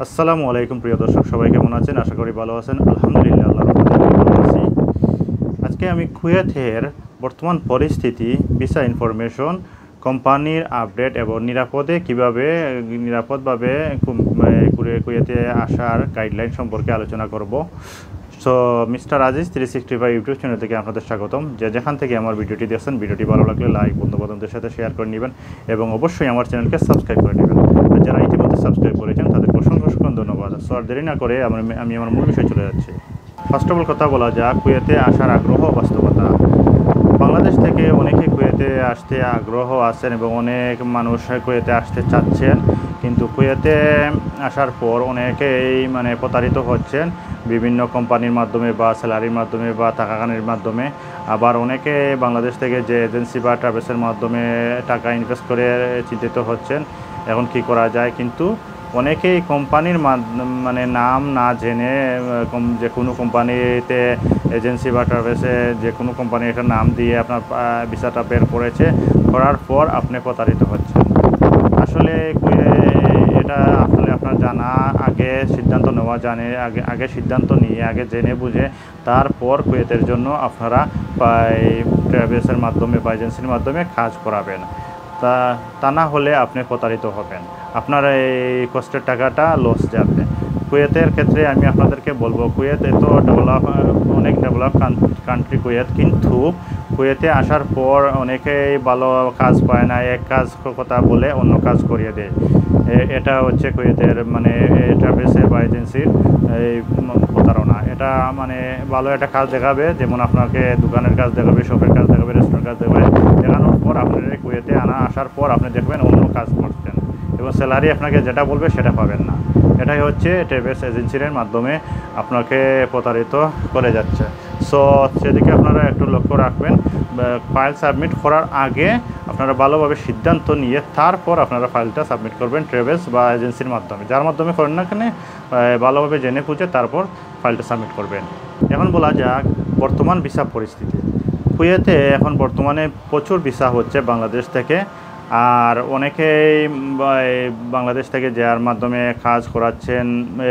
আসসালামু আলাইকুম প্রিয় দর্শক, সবাই কেমন আছেন? আশা করি ভালো আছেন। আলহামদুলিল্লাহ, আল্লাহর রহমতে আমি ভালো আছি। আজকে আমি কুয়েতের বর্তমান পরিস্থিতি, ভিসা ইনফরমেশন, কোম্পানির আপডেট এবং নিরাপদভাবে কুয়েতে আসার গাইডলাইন সম্পর্কে আলোচনা করব। So mister Aziz 365 YouTube channel থেকে আপনাদের স্বাগতম। যেখান থেকে আমার ভিডিওটি দেখছেন, ভিডিওটি ভালো লাগলে লাইক, বন্ধুবান্ধবদের সাথে শেয়ার করে নেবেন এবং অবশ্যই আমার চ্যানেলকে সাবস্ক্রাইব করে নেবেন। আর যারা ইতিমধ্যে সাবস্ক্রাইব করেছেন তাদেরকে অসংখ্য ধন্যবাদ। সো আর দেরি না করে আমি আমার মূল বিষয় চলে যাচ্ছি। ফার্স্ট অফ অল কথা বলা যাক কুয়েতে আসার আগ্রহ বাস্তবতা। বাংলাদেশ থেকে অনেকে কুয়েতে আসতে আগ্রহ আছেন এবং অনেক মানুষ কুয়েতে আসতে চাচ্ছেন, কিন্তু কুয়েতে আসার পর অনেকেই প্রতারিত হচ্ছেন বিভিন্ন কোম্পানির মাধ্যমে বা স্যালারির মাধ্যমে বা টাকাখানির মাধ্যমে। আবার অনেকে বাংলাদেশ থেকে যে এজেন্সি বা ট্রাভেলসের মাধ্যমে টাকা ইনভেস্ট করে চিন্তিত হচ্ছেন এখন কি করা যায়। কিন্তু অনেকেই কোম্পানির নাম না জেনে যে কোনো কোম্পানিতে এজেন্সি বা ট্রাভেলসে যে কোনো কোম্পানি একটা নাম দিয়ে আপনার ভিসাটা বের করার পর আপনি প্রতারিত হচ্ছেন। আসলে এটা আপনার জানা আগে সিদ্ধান্ত নেওয়া আগে সিদ্ধান্ত নিয়ে আগে জেনে বুঝে তারপর কুয়েতের জন্য আপনারা ট্রাভেলসের মাধ্যমে বা এজেন্সির মাধ্যমে কাজ করাবেন। তা না হলে আপনি প্রতারিত হবেন, আপনার এই কষ্টের টাকাটা লস যাবে। কুয়েতের ক্ষেত্রে আমি আপনাদেরকে বলবো, কুয়েত এত অনেক ডেভেলপ কান্ট্রি কুয়েত, কিন্তু কুয়েতে আসার পর অনেকেই ভালো কাজ পায় না, এক কাজ কথা বলে অন্য কাজ করিয়ে দেয়। এটা হচ্ছে কুয়েতের ট্রাভেলসের বা এজেন্সির এই প্রতারণা। এটা ভালো একটা কাজ দেখাবে, যেমন আপনাকে দোকানের কাজ দেখাবে, শপের কাজ দেখাবে, রেস্টুরেন্ট কাজ দেখাবে, দেখানোর পর আপনার কুয়েতে আসার পর আপনি দেখবেন অন্য কাজ করছেন এবং স্যালারি আপনাকে যেটা বলবে সেটা পাবেন না। এটাই হচ্ছে ট্রাভেলস এজেন্সির মাধ্যমে আপনাকে প্রতারিত করে যাচ্ছে। সো সেদিকে আপনারা একটু লক্ষ্য রাখবেন। ফাইল সাবমিট করার আগে আপনারা ভালোভাবে সিদ্ধান্ত নিয়ে তারপর আপনারা ফাইলটা সাবমিট করবেন ট্রাভেলস বা এজেন্সির মাধ্যমে, যার মাধ্যমে করেন না কেন ভালোভাবে জেনে বুঝে তারপর ফাইলটা সাবমিট করবেন। এখন বলা যাক বর্তমান ভিসা পরিস্থিতি। কুয়েতে এখন বর্তমানে প্রচুর ভিসা হচ্ছে বাংলাদেশ থেকে, আর অনেকেই বাংলাদেশ থেকে যার মাধ্যমে কাজ করাচ্ছেন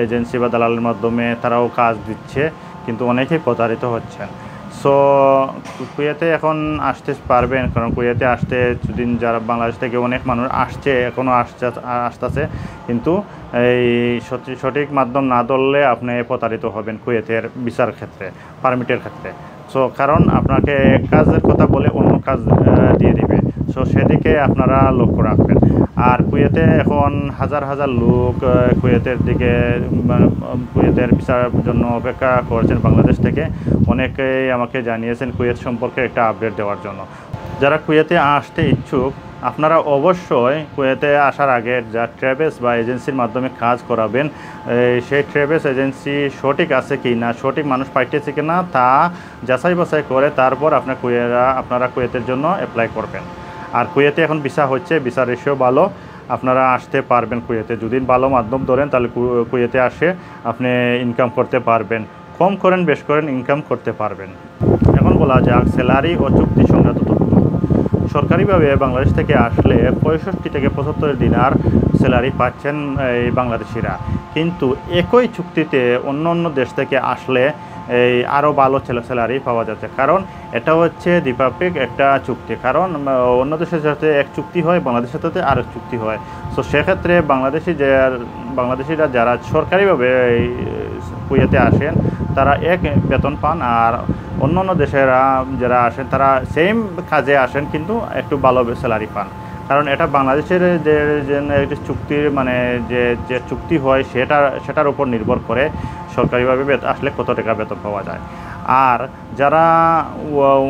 এজেন্সি বা দালালের মাধ্যমে, তারাও কাজ দিচ্ছে, কিন্তু অনেকেই প্রতারিত হচ্ছেন। সো কুয়েতে এখন আসতে পারবেন, কারণ কুয়েতে আসতে দুদিন যারা বাংলাদেশ থেকে অনেক মানুষ আসছে, এখনও আসতেছে, কিন্তু এই সঠিক মাধ্যম না ধরলে আপনি প্রতারিত হবেন কুয়েতের ভিসার ক্ষেত্রে, পারমিটের ক্ষেত্রে। সো কারণ আপনাকে এক কাজের কথা বলে অন্য কাজ দিয়ে দিবে। সো সেদিকে আপনারা লক্ষ্য রাখবেন। আর কুয়েতে এখন হাজার হাজার লোক কুয়েতের ভিসার জন্য অপেক্ষা করছেন বাংলাদেশ থেকে। অনেকেই আমাকে জানিয়েছেন কুয়েত সম্পর্কে একটা আপডেট দেওয়ার জন্য। যারা কুয়েতে আসতে ইচ্ছুক, আপনারা অবশ্যই কুয়েতে আসার আগে যা ট্রাভেলস বা এজেন্সির মাধ্যমে কাজ করাবেন, সেই ট্রাভেলস এজেন্সি সঠিক আছে কি না, সঠিক মানুষ পাইতেছে কি না, তা যাচাই বাছাই করে তারপর আপনারা কুয়েতের জন্য অ্যাপ্লাই করবেন। আর কুয়েতে এখন ভিসা হচ্ছে, ভিসা রেশিও ভালো, আপনারা আসতে পারবেন কুয়েতে। যদি ভালো মাধ্যম ধরেন তাহলে কুয়েতে আসে আপনি ইনকাম করতে পারবেন, কম করেন বেশ করেন ইনকাম করতে পারবেন। এখন বলা যাক স্যালারি ও চুক্তি সংক্রান্ত তথ্য। সরকারিভাবে বাংলাদেশ থেকে আসলে 65 থেকে 75 দিনার স্যালারি পাচ্ছেন এই বাংলাদেশিরা, কিন্তু একই চুক্তিতে অন্য দেশ থেকে আসলে এই আরও ভালো স্যালারি পাওয়া যাচ্ছে। কারণ এটা হচ্ছে দ্বিপাক্ষিক একটা চুক্তি, কারণ অন্য দেশের সাথে এক চুক্তি হয়, বাংলাদেশের সাথে আরেক চুক্তি হয়। সো সেক্ষেত্রে বাংলাদেশিরা যারা সরকারিভাবে কুয়েতে আসেন তারা এক বেতন পান, আর অন্য দেশেরা যারা আসেন তারা সেম কাজে আসেন কিন্তু একটু ভালো স্যালারি পান। কারণ এটা বাংলাদেশের যে চুক্তির যে চুক্তি হয় সেটার উপর নির্ভর করে সরকারিভাবে আসলে কত টাকা বেতন পাওয়া যায়। আর যারা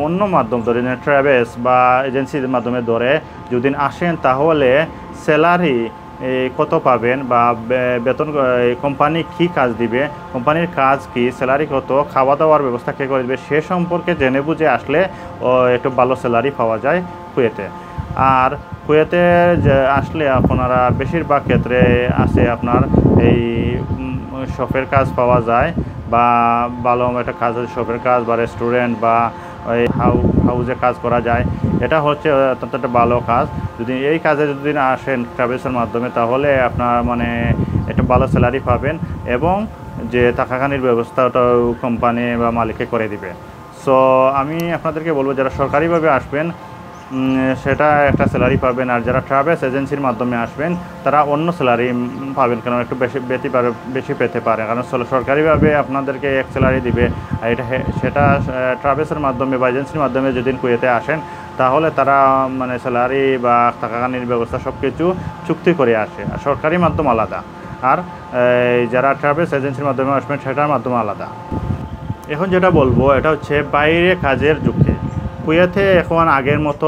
অন্য মাধ্যম ধরে ট্রাভেলস বা এজেন্সির মাধ্যমে ধরে যদি আসেন, তাহলে স্যালারি কত পাবেন বা বেতন কোম্পানি কি কাজ দিবে, কোম্পানির কাজ কি, স্যালারি কত, খাওয়া দাওয়ার ব্যবস্থা কে করে দেবে, সে সম্পর্কে জেনে বুঝে আসলে একটু ভালো স্যালারি পাওয়া যায় কুয়েতে। আর কুয়েতে আসলে আপনারা বেশিরভাগ ক্ষেত্রে আছে আপনার এই শপের কাজ পাওয়া যায়, বা ভালো একটা কাজ আছে শপের কাজ বা রেস্টুরেন্ট বা ওই হাউজে কাজ করা যায়। এটা হচ্ছে অত্যন্ত একটা ভালো কাজ। যদি এই কাজে যদি আসেন ট্রাভেলসের মাধ্যমে, তাহলে আপনার একটা ভালো স্যালারি পাবেন এবং যে টাকাখানির ব্যবস্থাটাও কোম্পানি বা মালিকে করে দিবে। সো আমি আপনাদেরকে বলবো যারা সরকারিভাবে আসবেন সেটা একটা স্যালারি পাবেন, আর যারা ট্রাভেলস এজেন্সির মাধ্যমে আসবেন তারা অন্য স্যালারি পাবেন, কারণ একটু বেশি পেতে পারে, কারণ সরকারিভাবে আপনাদেরকে এক স্যালারি দিবে। আর সেটা ট্রাভেলসের মাধ্যমে বা এজেন্সির মাধ্যমে যদি কুয়েতে আসেন তাহলে তারা মানে স্যালারি বা টাকাখানির ব্যবস্থা সব কিছু চুক্তি করে আসে, আর সরকারি মাধ্যম আলাদা, আর যারা ট্রাভেলস এজেন্সির মাধ্যমে আসবেন সেটার মাধ্যমে আলাদা। এখন যেটা বলবো এটা হচ্ছে বাইরে কাজের ঝুঁকি। কুয়েতে এখন আগের মতো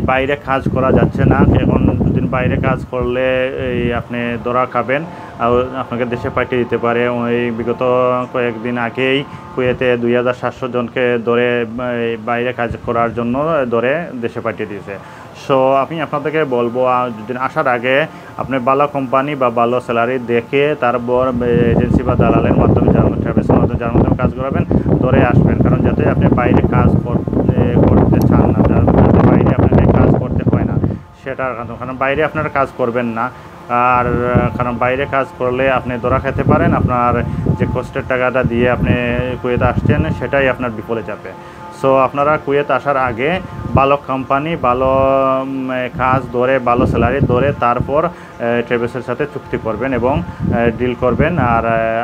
বাইরে কাজ করা যাচ্ছে না। এখন দুদিন বাইরে কাজ করলে আপনি ধরা খাবেন, আর আপনাকে দেশে পাঠিয়ে দিতে পারে। ওই বিগত কয়েকদিন আগেই কুয়েতে 2700 জনকে ধরে বাইরে কাজ করার জন্য ধরে দেশে পাঠিয়ে দিয়েছে। সো আমি আপনাদেরকে বলবো যদি আসার আগে আপনি ভালো কোম্পানি বা ভালো স্যালারি দেখে তারপর এজেন্সি বা দালালের মাধ্যমে ট্রাভেলসের মাধ্যমে যার মাধ্যমে কাজ করাবেন ধরে আসবেন, কারণ যাতে আপনি বাইরে কাজ করতে চান না, যাতে বাইরে আপনাকে কাজ করতে হয় না সেটার কারণ বাইরে আপনারা কাজ করবেন না। আর কারণ বাইরে কাজ করলে আপনি ধরা খেতে পারেন, আপনার যে কষ্টের টাকাটা দিয়ে আপনি কুয়েতে আসছেন সেটাই আপনার বিফলে যাবে। সো আপনারা কুয়েত আসার আগে ভালো কোম্পানি, ভালো কাজ ধরে, ভালো স্যালারি ধরে তারপর ট্রাভেলসের সাথে চুক্তি করবেন এবং ডিল করবেন। আর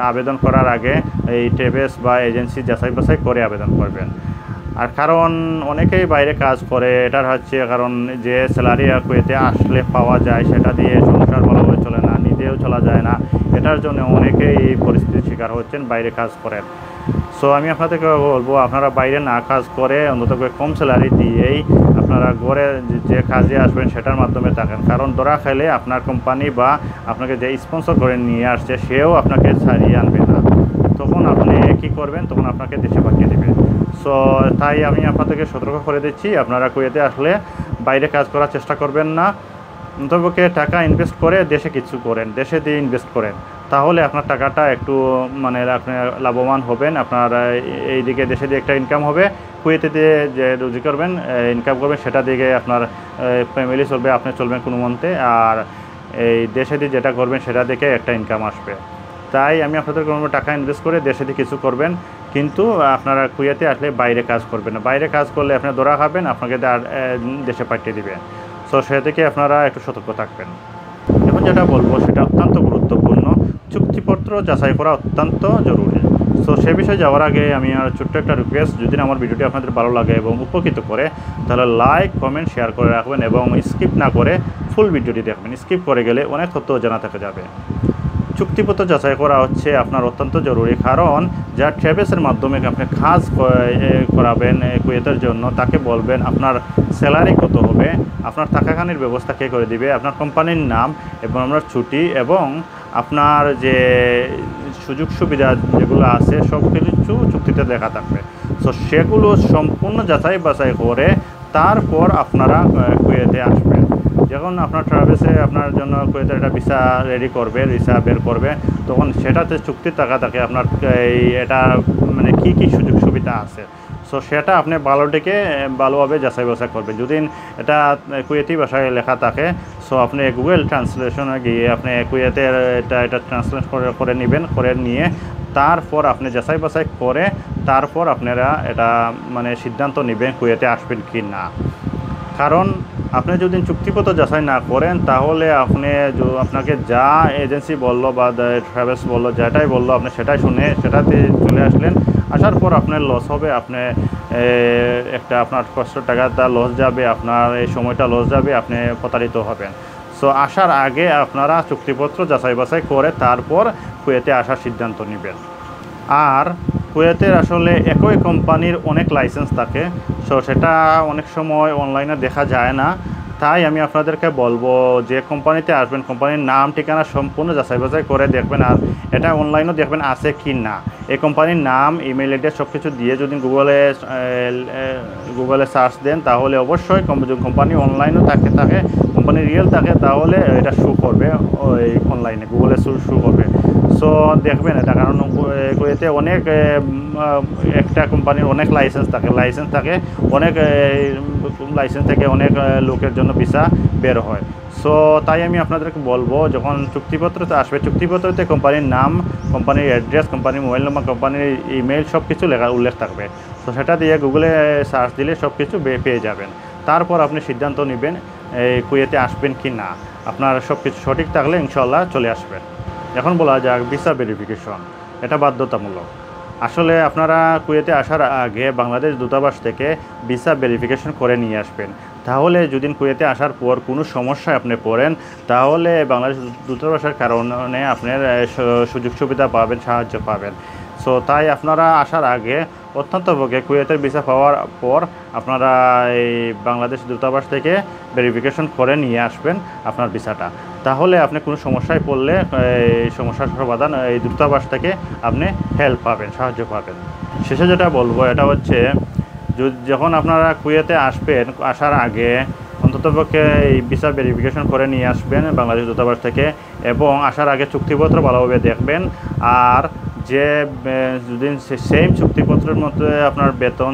আবেদন করার আগে এই ট্রাভেলস বা এজেন্সি যাচাই বাছাই করে আবেদন করবেন। আর কারণ অনেকেই বাইরে কাজ করে, এটার হচ্ছে কারণ যে স্যালারি কুয়েতে আসলে পাওয়া যায় সেটা দিয়ে সংসার ভালোভাবে চলে না, নিজেও চলা যায় না, এটার জন্য অনেকেই এই পরিস্থিতির শিকার হচ্ছেন, বাইরে কাজ করেন। সো আমি আপনাদেরকে বলবো আপনারা বাইরে না কাজ করে অন্তত কম স্যালারি দিয়েই আপনারা ঘরে যে কাজে আসবেন সেটার মাধ্যমে থাকেন, কারণ ধরা খেলে আপনার কোম্পানি বা আপনাকে যে স্পন্সর করে নিয়ে আসছে সেও আপনাকে ছাড়িয়ে আনবে না, তখন আপনি কি করবেন, তখন আপনাকে দেশে পাঠিয়ে দেবে। সো তাই আমি আপনাদেরকে সতর্ক করে দিচ্ছি, আপনারা কুয়েতে আসলে বাইরে কাজ করার চেষ্টা করবেন না, অন্ততপক্ষে টাকা ইনভেস্ট করে দেশে কিছু করেন, দেশে দিয়ে ইনভেস্ট করেন, তাহলে আপনার টাকাটা একটু মানে আপনি লাভবান হবেন। আপনার এইদিকে দেশে দিয়ে একটা ইনকাম হবে, কুয়েতে দিয়ে যে রুজি করবেন ইনকাম করবেন সেটা দিকে আপনার ফ্যামিলি চলবে, আপনি চলবেন কোনো মন্তে, আর এই দেশে দিয়ে যেটা করবেন সেটা দেখে একটা ইনকাম আসবে। তাই আমি আপনাদের কোনো টাকা ইনভেস্ট করে দেশে দিয়ে কিছু করবেন, কিন্তু আপনারা কুয়েতে আসলে বাইরে কাজ করবেন না, বাইরে কাজ করলে আপনি ধরা খাবেন, আপনাকে দেশে পাঠিয়ে দিবে। সো সে থেকে আপনারা একটু সতর্ক থাকবেন। এখন যেটা বলবো সেটা অত্যন্ত গুরুত্বপূর্ণ, চুক্তিপত্র যাচাই করা অত্যন্ত জরুরি। সো সে বিষয়ে যাওয়ার আগে আমি আর ছোট্ট একটা রিকোয়েস্ট, যদি আমার ভিডিওটি আপনাদের ভালো লাগে এবং উপকৃত করে তাহলে লাইক, কমেন্ট, শেয়ার করে রাখবেন এবং স্কিপ না করে ফুল ভিডিওটি দেখবেন। স্কিপ করে গেলে অনেক তথ্য জানা থেকে যাবে। চুক্তিপত্র যাচাই করা হচ্ছে আপনার অত্যন্ত জরুরি, কারণ যা ট্রাভেলসের মাধ্যমে আপনি কাজ করাবেন কুয়েতের জন্য তাকে বলবেন আপনার স্যালারি কত হবে, আপনার টাকাখানির ব্যবস্থা কে করে দিবে, আপনার কোম্পানির নাম এবং আপনার ছুটি এবং আপনার যে সুযোগ সুবিধা যেগুলো আছে সব কিছু চুক্তিতে লেখা থাকবে। সো সেগুলো সম্পূর্ণ যাচাই বাছাই করে তারপর আপনারা কুয়েতে আসবেন। যখন আপনার ট্রাভেলসে আপনার জন্য কুয়েতের একটা ভিসা রেডি করবে, ভিসা বের করবে, তখন সেটাতে চুক্তির টাকা থাকে আপনার এটা মানে কী কী সুযোগ সুবিধা আছে। সো সেটা আপনি ভালোটিকে ভালোভাবে যাচাই বাছাই করবেন। যদি এটা কুয়েতি ভাষায় লেখা থাকে সো আপনি গুগল ট্রান্সলেশনে গিয়ে আপনি কুয়েতের এটা ট্রান্সলেট করে নেবেন, করে নিয়ে তারপর আপনি যাচাই বাছাই করে তারপর আপনারা এটা মানে সিদ্ধান্ত নেবেন কুয়েতে আসবেন কি না। কারণ আপনি যদি চুক্তিপত্র যাচাই না করেন তাহলে আপনাকে যা এজেন্সি বললো বা ট্রাভেলস বললো, যেটাই বললো আপনি সেটাই শুনে সেটাতে চলে আসলেন, আসার পর আপনার লস হবে, আপনি একটা আপনার কষ্ট টাকাটা লস যাবে, আপনার এই সময়টা লস যাবে, আপনি প্রতারিত হবেন। সো আসার আগে আপনারা চুক্তিপত্র যাচাই বাছাই করে তারপর কুয়েতে আসার সিদ্ধান্ত নেবেন। আর কুয়েতের আসলে একই কোম্পানির অনেক লাইসেন্স থাকে, সো সেটা অনেক সময় অনলাইনে দেখা যায় না। তাই আমি আপনাদেরকে বলবো যে কোম্পানিতে আসবেন কোম্পানির নাম ঠিকানা সম্পূর্ণ যাচাই বাছাই করে দেখবেন, আর এটা অনলাইনেও দেখবেন আছে কি না। এই কোম্পানির নাম, ইমেল অ্যাড্রেস সব কিছু দিয়ে যদি গুগলে সার্চ দেন তাহলে অবশ্যই কোম্পানি অনলাইনেও থাকে কোম্পানি রিয়েল থাকে, তাহলে এটা শো করবে ওই অনলাইনে, গুগলে শো করবে। সো দেখবেন এটা, কারণ কুয়েতে অনেক একটা কোম্পানির অনেক লাইসেন্স থাকে, অনেক লাইসেন্স থেকে অনেক লোকের জন্য ভিসা বের হয়। সো তাই আমি আপনাদেরকে বলবো, যখন চুক্তিপত্রতে আসবে, চুক্তিপত্রতে কোম্পানির নাম, কোম্পানির অ্যাড্রেস, কোম্পানির মোবাইল নম্বর, কোম্পানির ইমেল সব কিছু উল্লেখ থাকবে। তো সেটা দিয়ে গুগলে সার্চ দিলে সব কিছু পেয়ে যাবেন। তারপর আপনি সিদ্ধান্ত নেবেন এই কুয়েতে আসবেন কি না। আপনার সব কিছু সঠিক থাকলে ইনশাল্লাহ চলে আসবেন। এখন বলা যাক ভিসা ভেরিফিকেশন, এটা বাধ্যতামূলক। আসলে আপনারা কুয়েতে আসার আগে বাংলাদেশ দূতাবাস থেকে ভিসা ভেরিফিকেশন করে নিয়ে আসবেন। তাহলে যদি কুয়েতে আসার পর কোনো সমস্যায় আপনি পড়েন, তাহলে বাংলাদেশ দূতাবাসের কারণে আপনার সুযোগ সুবিধা পাবেন, সাহায্য পাবেন। সো তাই আপনারা আসার আগে অত্যন্তপক্ষে কুয়েতের ভিসা পাওয়ার পর আপনারা এই বাংলাদেশ দূতাবাস থেকে ভেরিফিকেশন করে নিয়ে আসবেন আপনার ভিসাটা। তাহলে আপনি কোনো সমস্যায় পড়লে এই সমস্যার সমাধান এই দূতাবাস থেকে আপনি হেল্প পাবেন, সাহায্য পাবেন। শেষে যেটা বলবো এটা হচ্ছে, যখন আপনারা কুয়েতে আসবেন, আসার আগে অন্ততপক্ষে এই ভিসা ভেরিফিকেশন করে নিয়ে আসবেন বাংলাদেশ দূতাবাস থেকে, এবং আসার আগে চুক্তিপত্র ভালোভাবে দেখবেন। আর যে যদি সেম চুক্তিপত্রের মধ্যে আপনার বেতন,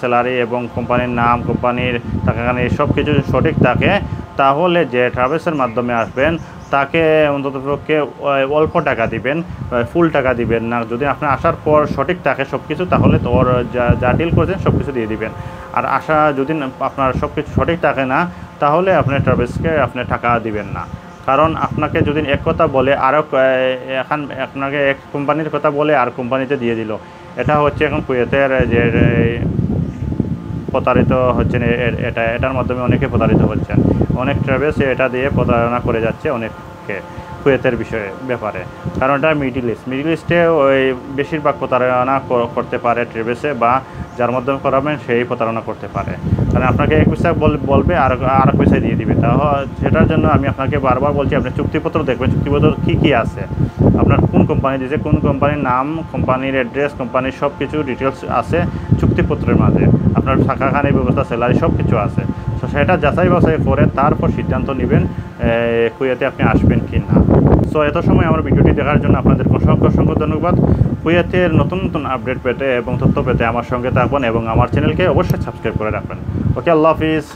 স্যালারি এবং কোম্পানির নাম, কোম্পানির টাকাখানি সব কিছু সঠিক থাকে, তাহলে যে ট্রাভেলসের মাধ্যমে আসবেন তাকে অন্ততপক্ষে অল্প টাকা দিবেন, ফুল টাকা দিবেন না। যদি আপনি আসার পর সঠিক থাকে সব কিছু, তাহলে তো ওর যা ডিল করেছেন সব কিছু দিয়ে দিবেন। আর যদি আপনার সব কিছু সঠিক থাকে না, তাহলে আপনি ট্রাভেলসকে আপনি টাকা দিবেন না। কারণ আপনাকে যদি এক কথা বলে আরও আপনাকে এক কোম্পানির কথা বলে আর কোম্পানিতে দিয়ে দিল, এটা হচ্ছে এখন কুয়েতের যে প্রতারিত হচ্ছেন। এটার মাধ্যমে অনেকে প্রতারিত হচ্ছেন। অনেক ট্রাভেলস এটা দিয়ে প্রতারণা করে যাচ্ছে অনেককে কুয়েতের ব্যাপারে। কারণ এটা মিডল ইস্টে ওই বেশিরভাগ প্রতারণা করতে পারে ট্রাভেলসে, বা যার মাধ্যমে করাবেন সেই প্রতারণা করতে পারে। কারণ আপনাকে এক পয়সা বলবে আর পয়সা দিয়ে দিবে। সেটার জন্য আমি আপনাকে বারবার বলছি, আপনি চুক্তিপত্র দেখবেন, চুক্তিপত্র কী আছে, আপনার কোন কোম্পানি দিয়েছে, কোন কোম্পানির নাম, কোম্পানির অ্যাড্রেস, কোম্পানির সব কিছু ডিটেলস আছে চুক্তিপত্রের মাঝে। আপনার থাকাখানির ব্যবস্থা, স্যালারি সব কিছু আছে। তো সেটা যাচাই বাছাই করে তারপর সিদ্ধান্ত নেবেন কুয়েতে আপনি আসবেন কি না। সো এত সময় আমার ভিডিওটি দেখার জন্য আপনাদের অসংখ্য ধন্যবাদ। কুয়েতের নতুন নতুন আপডেট পেতে এবং তথ্য পেতে আমার সঙ্গে থাকবেন এবং আমার চ্যানেলকে অবশ্যই সাবস্ক্রাইব করে রাখবেন। ওকে, আল্লাহ হাফিজ।